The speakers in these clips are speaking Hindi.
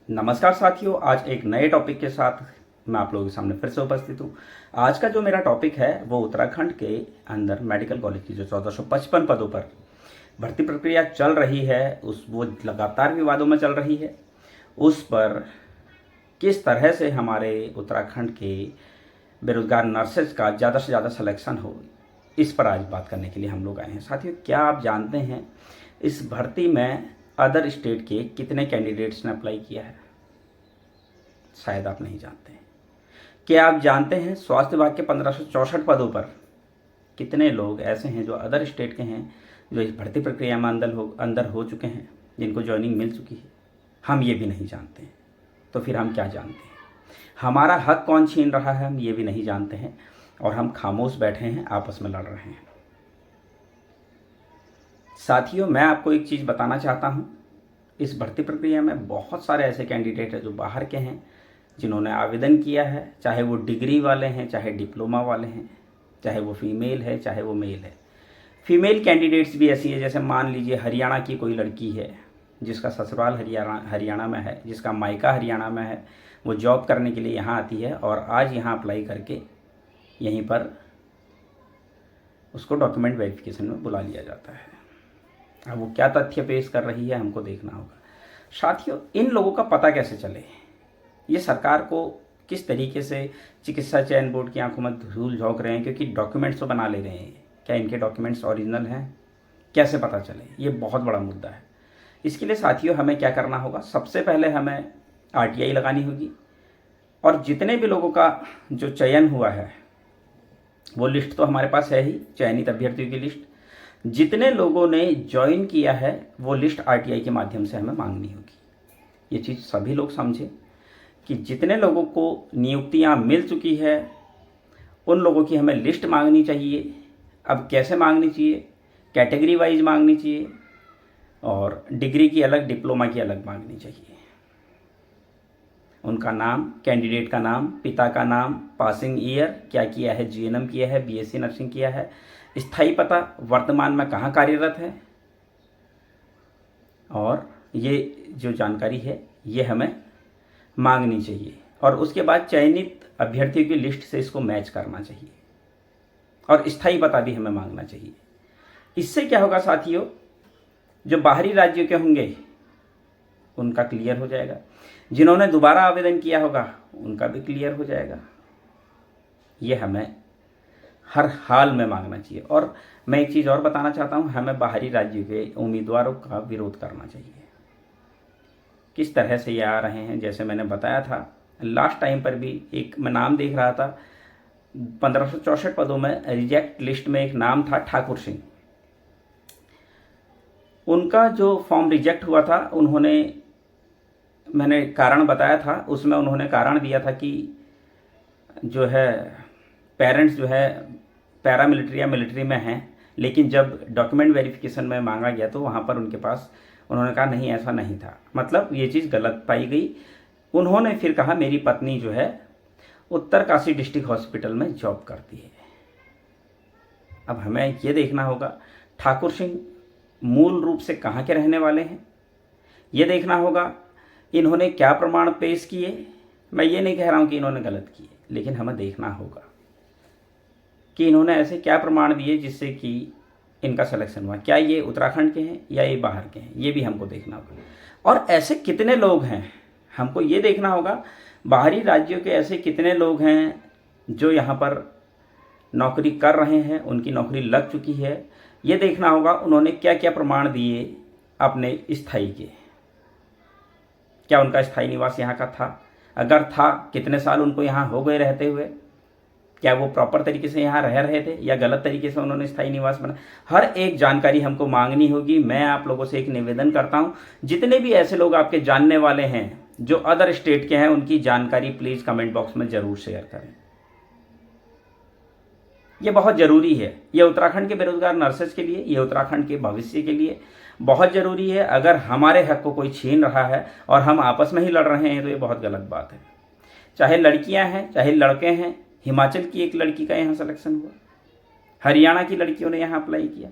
नमस्कार साथियों, आज एक नए टॉपिक के साथ मैं आप लोगों के सामने फिर से उपस्थित हूँ। आज का जो मेरा टॉपिक है वो उत्तराखंड के अंदर मेडिकल कॉलेज की जो 1455 पदों पर भर्ती प्रक्रिया चल रही है, वो लगातार विवादों में चल रही है। उस पर किस तरह से हमारे उत्तराखंड के बेरोजगार नर्सेज का ज़्यादा से ज़्यादा सिलेक्शन हो, इस पर आज बात करने के लिए हम लोग आए हैं। साथियों, क्या आप जानते हैं इस भर्ती में अदर स्टेट के कितने कैंडिडेट्स ने अप्लाई किया है? शायद आप नहीं जानते हैं। क्या आप जानते हैं स्वास्थ्य विभाग के 1564 पदों पर कितने लोग ऐसे हैं जो अदर स्टेट के हैं, जो इस भर्ती प्रक्रिया में अंदर हो चुके हैं, जिनको ज्वाइनिंग मिल चुकी है? हम ये भी नहीं जानते हैं। तो फिर हम क्या जानते हैं? हमारा हक कौन छीन रहा है, हम ये भी नहीं जानते हैं, और हम खामोश बैठे हैं, आपस में लड़ रहे हैं। साथियों, मैं आपको एक चीज़ बताना चाहता हूँ। इस भर्ती प्रक्रिया में बहुत सारे ऐसे कैंडिडेट हैं जो बाहर के हैं, जिन्होंने आवेदन किया है, चाहे वो डिग्री वाले हैं, चाहे डिप्लोमा वाले हैं, चाहे वो फीमेल है, चाहे वो मेल है। फीमेल कैंडिडेट्स भी ऐसी है, जैसे मान लीजिए हरियाणा की कोई लड़की है जिसका ससुराल हरियाणा में है, जिसका मायका हरियाणा में है, वो जॉब करने के लिए यहाँ आती है और आज यहाँ अप्लाई करके यहीं पर उसको डॉक्यूमेंट वेरिफिकेशन में बुला लिया जाता है। अब वो क्या तथ्य पेश कर रही है, हमको देखना होगा। साथियों, इन लोगों का पता कैसे चले? ये सरकार को किस तरीके से चिकित्सा चयन बोर्ड की आंखों में धूल झोंक रहे हैं, क्योंकि डॉक्यूमेंट्स तो बना ले रहे हैं। क्या इनके डॉक्यूमेंट्स ओरिजिनल हैं? कैसे पता चले? ये बहुत बड़ा मुद्दा है। इसके लिए साथियों हमें क्या करना होगा? सबसे पहले हमें RTI लगानी होगी, और जितने भी लोगों का जो चयन हुआ है वो लिस्ट तो हमारे पास है ही, चयनित अभ्यर्थियों की लिस्ट। जितने लोगों ने ज्वाइन किया है वो लिस्ट RTI के माध्यम से हमें मांगनी होगी। ये चीज़ सभी लोग समझें कि जितने लोगों को नियुक्तियां मिल चुकी है उन लोगों की हमें लिस्ट मांगनी चाहिए। अब कैसे मांगनी चाहिए? कैटेगरी वाइज मांगनी चाहिए, और डिग्री की अलग, डिप्लोमा की अलग मांगनी चाहिए। उनका नाम, कैंडिडेट का नाम, पिता का नाम, पासिंग ईयर, क्या किया है, GNM किया है, BSc नर्सिंग किया है, स्थायी पता, वर्तमान में कहाँ कार्यरत है, और ये जो जानकारी है ये हमें मांगनी चाहिए। और उसके बाद चयनित अभ्यर्थियों की लिस्ट से इसको मैच करना चाहिए, और स्थायी पता भी हमें मांगना चाहिए। इससे क्या होगा साथियों, जो बाहरी राज्यों के होंगे उनका क्लियर हो जाएगा, जिन्होंने दोबारा आवेदन किया होगा उनका भी क्लियर हो जाएगा। ये हमें हर हाल में मांगना चाहिए। और मैं एक चीज़ और बताना चाहता हूँ, हमें बाहरी राज्यों के उम्मीदवारों का विरोध करना चाहिए। किस तरह से ये आ रहे हैं, जैसे मैंने बताया था लास्ट टाइम पर भी, एक मैं नाम देख रहा था 1564 पदों में रिजेक्ट लिस्ट में एक नाम था ठाकुर सिंह। उनका जो फॉर्म रिजेक्ट हुआ था, मैंने कारण बताया था, उसमें उन्होंने कारण दिया था कि जो है पेरेंट्स जो है पैरामिलिट्री या मिलिट्री में हैं, लेकिन जब डॉक्यूमेंट वेरिफिकेशन में मांगा गया तो वहाँ पर उनके पास, उन्होंने कहा नहीं ऐसा नहीं था, मतलब ये चीज़ गलत पाई गई। उन्होंने फिर कहा मेरी पत्नी जो है उत्तरकाशी डिस्ट्रिक्ट हॉस्पिटल में जॉब करती है। अब हमें ये देखना होगा ठाकुर सिंह मूल रूप से कहाँ के रहने वाले हैं, ये देखना होगा इन्होंने क्या प्रमाण पेश किए। मैं ये नहीं कह रहा हूँ कि इन्होंने गलत किए, लेकिन हमें देखना होगा कि इन्होंने ऐसे क्या प्रमाण दिए जिससे कि इनका सिलेक्शन हुआ। क्या ये उत्तराखंड के हैं या ये बाहर के हैं, ये भी हमको देखना होगा। और ऐसे कितने लोग हैं, हमको ये देखना होगा बाहरी राज्यों के ऐसे कितने लोग हैं जो यहाँ पर नौकरी कर रहे हैं, उनकी नौकरी लग चुकी है। ये देखना होगा उन्होंने क्या क्या प्रमाण दिए अपने स्थायी के। क्या उनका स्थायी निवास यहाँ का था? अगर था, कितने साल उनको यहाँ हो गए रहते हुए? क्या वो प्रॉपर तरीके से यहाँ रह रहे थे या गलत तरीके से उन्होंने स्थायी निवास बना? हर एक जानकारी हमको मांगनी होगी। मैं आप लोगों से एक निवेदन करता हूँ, जितने भी ऐसे लोग आपके जानने वाले हैं जो अदर स्टेट के हैं, उनकी जानकारी प्लीज़ कमेंट बॉक्स में ज़रूर शेयर करें। ये बहुत ज़रूरी है। ये उत्तराखंड के बेरोजगार नर्सेज के लिए, ये उत्तराखंड के भविष्य के लिए बहुत ज़रूरी है। अगर हमारे हक को कोई छीन रहा है और हम आपस में ही लड़ रहे हैं तो ये बहुत गलत बात है। चाहे लड़कियां हैं चाहे लड़के हैं, हिमाचल की एक लड़की का यहाँ सिलेक्शन हुआ, हरियाणा की लड़कियों ने यहाँ अप्लाई किया,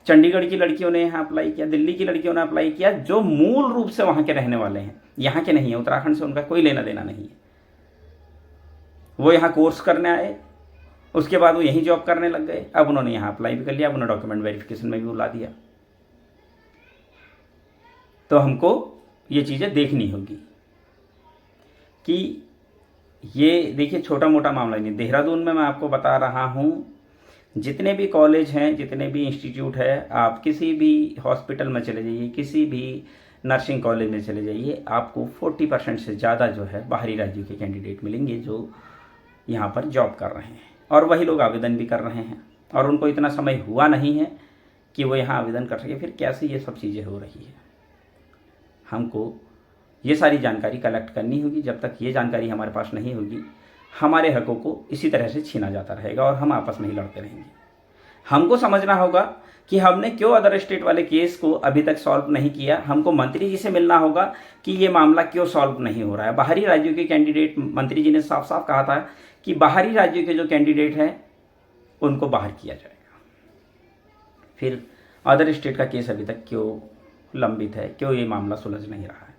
चंडीगढ़ की लड़कियों ने यहाँ अप्लाई किया, दिल्ली की लड़कियों ने अप्लाई किया, जो मूल रूप से वहाँ के रहने वाले हैं, यहाँ के नहीं है, उत्तराखंड से उनका कोई लेना देना नहीं है। वो यहाँ कोर्स करने आए, उसके बाद वो यहीं जॉब करने लग गए। अब उन्होंने यहाँ अप्लाई भी कर लिया, अब उन्होंने डॉक्यूमेंट वेरिफिकेशन में भी बुला दिया। तो हमको ये चीज़ें देखनी होगी कि ये देखिए छोटा मोटा मामला नहीं। देहरादून में मैं आपको बता रहा हूँ, जितने भी कॉलेज हैं, जितने भी इंस्टीट्यूट है, आप किसी भी हॉस्पिटल में चले जाइए, किसी भी नर्सिंग कॉलेज में चले जाइए, आपको 40% से ज़्यादा जो है बाहरी राज्यों के कैंडिडेट मिलेंगे जो यहाँ पर जॉब कर रहे हैं, और वही लोग आवेदन भी कर रहे हैं, और उनको इतना समय हुआ नहीं है कि वो यहाँ आवेदन कर सके। फिर कैसे ये सब चीज़ें हो रही है? हमको ये सारी जानकारी कलेक्ट करनी होगी। जब तक ये जानकारी हमारे पास नहीं होगी, हमारे हकों को इसी तरह से छीना जाता रहेगा और हम आपस में ही लड़ते रहेंगे। हमको समझना होगा कि हमने क्यों अदर स्टेट वाले केस को अभी तक सॉल्व नहीं किया। हमको मंत्री जी से मिलना होगा कि ये मामला क्यों सॉल्व नहीं हो रहा है। बाहरी राज्यों के कैंडिडेट, मंत्री जी ने साफ साफ कहा था कि बाहरी राज्यों के जो कैंडिडेट हैं उनको बाहर किया जाएगा। फिर अदर स्टेट का केस अभी तक क्यों लंबित है, क्यों ये मामला सुलझ नहीं रहा है?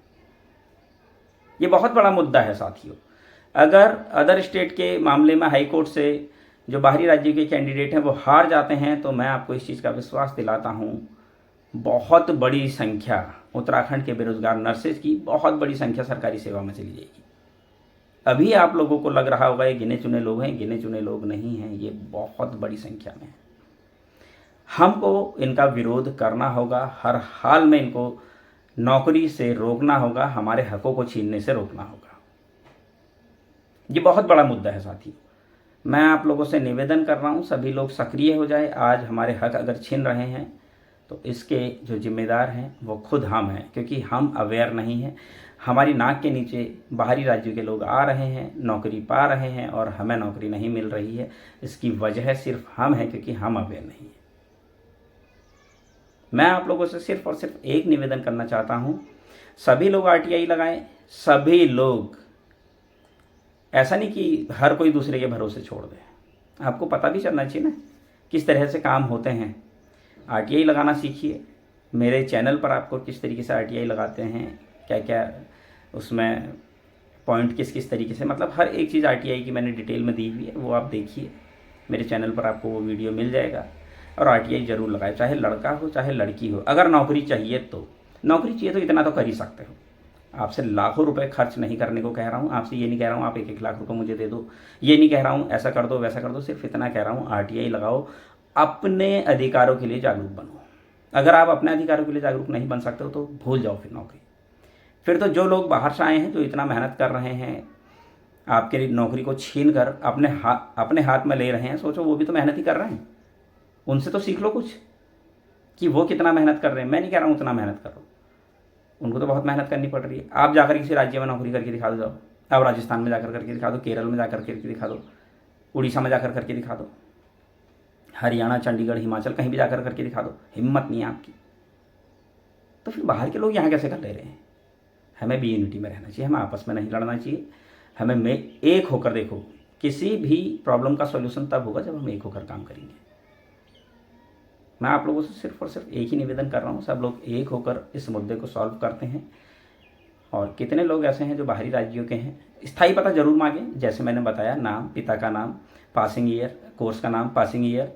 ये बहुत बड़ा मुद्दा है साथियों। अगर अदर स्टेट के मामले में हाई कोर्ट से जो बाहरी राज्य के कैंडिडेट हैं वो हार जाते हैं, तो मैं आपको इस चीज़ का विश्वास दिलाता हूँ, बहुत बड़ी संख्या उत्तराखंड के बेरोजगार नर्सेज की बहुत बड़ी संख्या सरकारी सेवा में चली जाएगी। अभी आप लोगों को लग रहा होगा ये गिने चुने लोग हैं, गिने चुने लोग नहीं हैं, ये बहुत बड़ी संख्या में है। हमको इनका विरोध करना होगा, हर हाल में इनको नौकरी से रोकना होगा, हमारे हकों को छीनने से रोकना होगा। ये बहुत बड़ा मुद्दा है साथियों। मैं आप लोगों से निवेदन कर रहा हूँ, सभी लोग सक्रिय हो जाए। आज हमारे हक अगर छीन रहे हैं तो इसके जो जिम्मेदार हैं वो खुद हम हैं, क्योंकि हम अवेयर नहीं हैं। हमारी नाक के नीचे बाहरी राज्यों के लोग आ रहे हैं, नौकरी पा रहे हैं, और हमें नौकरी नहीं मिल रही है। इसकी वजह सिर्फ हम हैं, क्योंकि हम अवेयर नहीं हैं। मैं आप लोगों से सिर्फ और सिर्फ एक निवेदन करना चाहता हूँ, सभी लोग आरटीआई लगाएं, सभी लोग। ऐसा नहीं कि हर कोई दूसरे के भरोसे छोड़ दे। आपको पता भी चलना चाहिए ना किस तरह से काम होते हैं। आरटीआई लगाना सीखिए। मेरे चैनल पर आपको किस तरीके से आरटीआई लगाते हैं, क्या क्या उसमें पॉइंट किस किस तरीके से, मतलब हर एक चीज़ आरटीआई की मैंने डिटेल में दी हुई है, वो आप देखिए। मेरे चैनल पर आपको वो वीडियो मिल जाएगा। और आरटीआई ज़रूर लगाए, चाहे लड़का हो चाहे लड़की हो। अगर नौकरी चाहिए तो इतना तो कर ही सकते हो। आपसे लाखों रुपए खर्च नहीं करने को कह रहा हूँ, आपसे ये नहीं कह रहा हूँ आप 1-1 लाख रुपए मुझे दे दो, ये नहीं कह रहा हूँ ऐसा कर दो वैसा कर दो। सिर्फ इतना कह रहा हूँ, आरटीआई लगाओ, अपने अधिकारों के लिए जागरूक बनो। अगर आप अपने अधिकारों के लिए जागरूक नहीं बन सकते हो तो भूल जाओ फिर नौकरी। फिर तो जो लोग बाहर से आए हैं, जो इतना मेहनत कर रहे हैं, आपके नौकरी को छीन कर अपने हाथ में ले रहे हैं, सोचो वो भी तो मेहनत ही कर रहे हैं। उनसे तो सीख लो कुछ कि वो कितना मेहनत कर रहे हैं। मैं नहीं कह रहा हूँ उतना मेहनत करो, उनको तो बहुत मेहनत करनी पड़ रही है। आप जाकर किसी राज्य में नौकरी करके दिखा दो, जाओ आप राजस्थान में जाकर करके दिखा दो, केरल में जाकर करके दिखा दो, उड़ीसा में जाकर करके दिखा दो, हरियाणा, चंडीगढ़, हिमाचल, कहीं भी जाकर करके दिखा दो। हिम्मत नहीं है आपकी तो फिर बाहर के लोग यहाँ कैसे कर ले रहे हैं? हमें भी यूनिटी में रहना चाहिए, हमें आपस में नहीं लड़ना चाहिए। हमें एक होकर, देखो किसी भी प्रॉब्लम का सॉल्यूशन तब होगा जब हम एक होकर काम करेंगे। मैं आप लोगों से सिर्फ और सिर्फ एक ही निवेदन कर रहा हूँ, सब लोग एक होकर इस मुद्दे को सॉल्व करते हैं। और कितने लोग ऐसे हैं जो बाहरी राज्यों के हैं, स्थायी पता जरूर मांगें। जैसे मैंने बताया, नाम, पिता का नाम, पासिंग ईयर, कोर्स का नाम, पासिंग ईयर,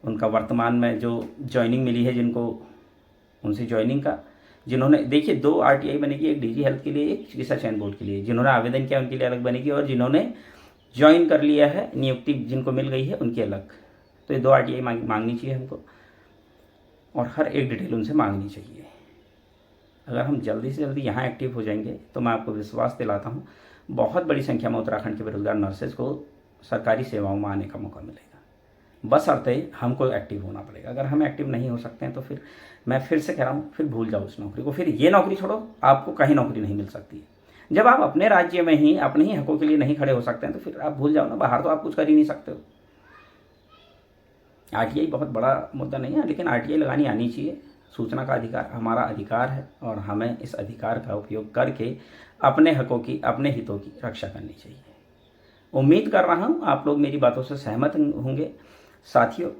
उनका वर्तमान में जो ज्वाइनिंग मिली है जिनको, उनसे ज्वाइनिंग का, जिन्होंने, देखिए 2 आरटीआई बनेगी, एक डीजी हेल्थ के लिए, एक चिकित्सा चयन बोर्ड के लिए। जिन्होंने आवेदन किया उनके लिए अलग बनेगी, और जिन्होंने ज्वाइन कर लिया है, नियुक्ति जिनको मिल गई है, उनकी अलग। तो ये 2 आरटीआई मांगनी चाहिए हमको, और हर एक डिटेल उनसे मांगनी चाहिए। अगर हम जल्दी से जल्दी यहाँ एक्टिव हो जाएंगे तो मैं आपको विश्वास दिलाता हूँ बहुत बड़ी संख्या में उत्तराखंड के बेरोजगार नर्सेज को सरकारी सेवाओं में आने का मौका मिलेगा। बस अर्थ है हमको एक्टिव होना पड़ेगा। अगर हम एक्टिव नहीं हो सकते हैं तो फिर मैं फिर से कह रहा हूँ, फिर भूल जाओ उस नौकरी को। फिर ये नौकरी छोड़ो, आपको कहीं नौकरी नहीं मिल सकती है। जब आप अपने राज्य में ही अपने ही हकों के लिए नहीं खड़े हो सकते हैं तो फिर आप भूल जाओ ना, बाहर तो आप कुछ कर ही नहीं सकते हो। आरटीआई बहुत बड़ा मुद्दा नहीं है, लेकिन आरटीआई लगानी आनी चाहिए। सूचना का अधिकार हमारा अधिकार है, और हमें इस अधिकार का उपयोग करके अपने हकों की, अपने हितों की रक्षा करनी चाहिए। उम्मीद कर रहा हूँ आप लोग मेरी बातों से सहमत होंगे। साथियों,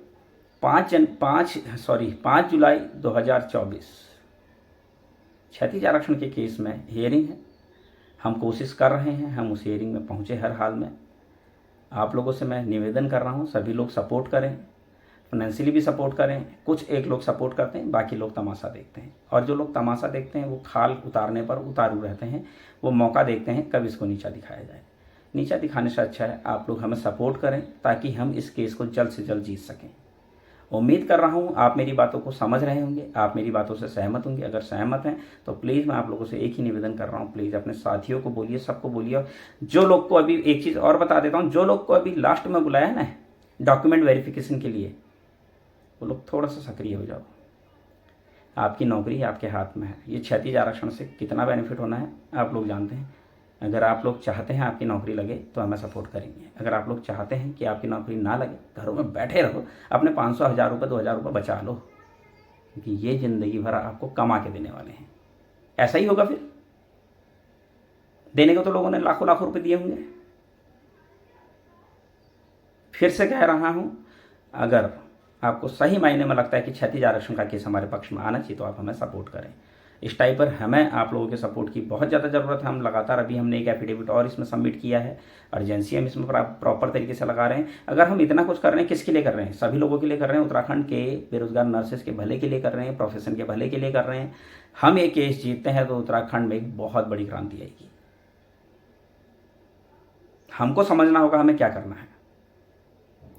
5 जुलाई 2024 क्षैतिज आरक्षण के केस में हियरिंग है। हम कोशिश कर रहे हैं, हम उस हियरिंग में पहुँचे हर हाल में। आप लोगों से मैं निवेदन कर रहा हूँ, सभी लोग सपोर्ट करें, फाइनेंशियली भी सपोर्ट करें। कुछ एक लोग सपोर्ट करते हैं, बाकी लोग तमाशा देखते हैं, और जो लोग तमाशा देखते हैं वो खाल उतारने पर उतारू रहते हैं। वो मौका देखते हैं कब इसको नीचा दिखाया जाए। नीचा दिखाने से अच्छा है आप लोग हमें सपोर्ट करें, ताकि हम इस केस को जल्द से जल्द जीत सकें। उम्मीद कर रहा हूँ आप मेरी बातों को समझ रहे होंगे, आप मेरी बातों से सहमत होंगे। अगर सहमत हैं तो प्लीज़ मैं आप लोगों से एक ही निवेदन कर रहा हूँ, प्लीज़ अपने साथियों को बोलिए, सबको बोलिए। जो लोग को अभी एक चीज़ और बता देता हूँ, जो लोग को अभी लास्ट में बुलाया ना डॉक्यूमेंट वेरिफिकेशन के लिए, वो लोग थोड़ा सा सक्रिय हो जाओ। आपकी नौकरी आपके हाथ में है। ये क्षैतिज आरक्षण से कितना बेनिफिट होना है आप लोग जानते हैं। अगर आप लोग चाहते हैं आपकी नौकरी लगे तो हमें सपोर्ट करेंगे। अगर आप लोग चाहते हैं कि आपकी नौकरी ना लगे, घरों में बैठे रहो, अपने 500, 1000 रुपये, 2000 रुपये बचा लो, क्योंकि ये ज़िंदगी भर आपको कमा के देने वाले हैं। ऐसा ही होगा फिर। देने को तो लोगों ने लाखों लाखों रुपये दिए होंगे। फिर से कह रहा हूँ, अगर आपको सही मायने में लगता है कि क्षैतिज आरक्षण का केस हमारे पक्ष में आना चाहिए तो आप हमें सपोर्ट करें। इस टाइप पर हमें आप लोगों के सपोर्ट की बहुत ज़्यादा ज़रूरत है। हम लगातार अभी हमने एक एफिडेविट और इसमें सबमिट किया है, अर्जेंसी हम इसमें प्रॉपर तरीके से लगा रहे हैं। अगर हम इतना कुछ कर रहे हैं, किसके लिए कर रहे हैं? सभी लोगों के लिए कर रहे हैं। उत्तराखंड के बेरोजगार नर्सेस के भले के लिए कर रहे हैं, प्रोफेशन के भले के लिए कर रहे हैं। हम ये केस जीतते हैं तो उत्तराखंड में एक बहुत बड़ी क्रांति आएगी। हमको समझना होगा हमें क्या करना है।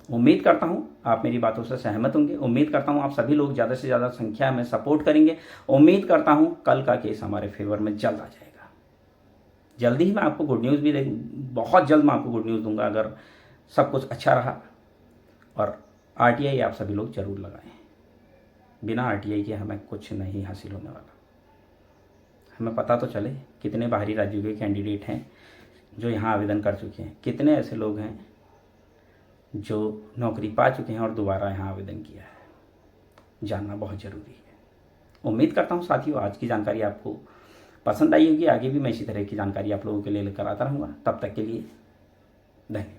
उम्मीद करता हूं आप मेरी बातों से सहमत होंगे। उम्मीद करता हूं आप सभी लोग ज़्यादा से ज़्यादा संख्या में सपोर्ट करेंगे। उम्मीद करता हूं कल का केस हमारे फेवर में जल्द आ जाएगा। जल्दी ही मैं आपको गुड न्यूज़ भी बहुत जल्द मैं आपको गुड न्यूज़ दूंगा अगर सब कुछ अच्छा रहा। और RTI आप सभी लोग जरूर लगाएं। बिना RTI के हमें कुछ नहीं हासिल होने वाला। हमें पता तो चले कितने बाहरी राज्यों के कैंडिडेट हैं जो यहाँ आवेदन कर चुके हैं, कितने ऐसे लोग हैं जो नौकरी पा चुके हैं और दोबारा यहाँ आवेदन किया है। जानना बहुत ज़रूरी है। उम्मीद करता हूँ साथियों आज की जानकारी आपको पसंद आई होगी। आगे भी मैं इसी तरह की जानकारी आप लोगों के लिए लेकर आता रहूँगा। तब तक के लिए धन्यवाद।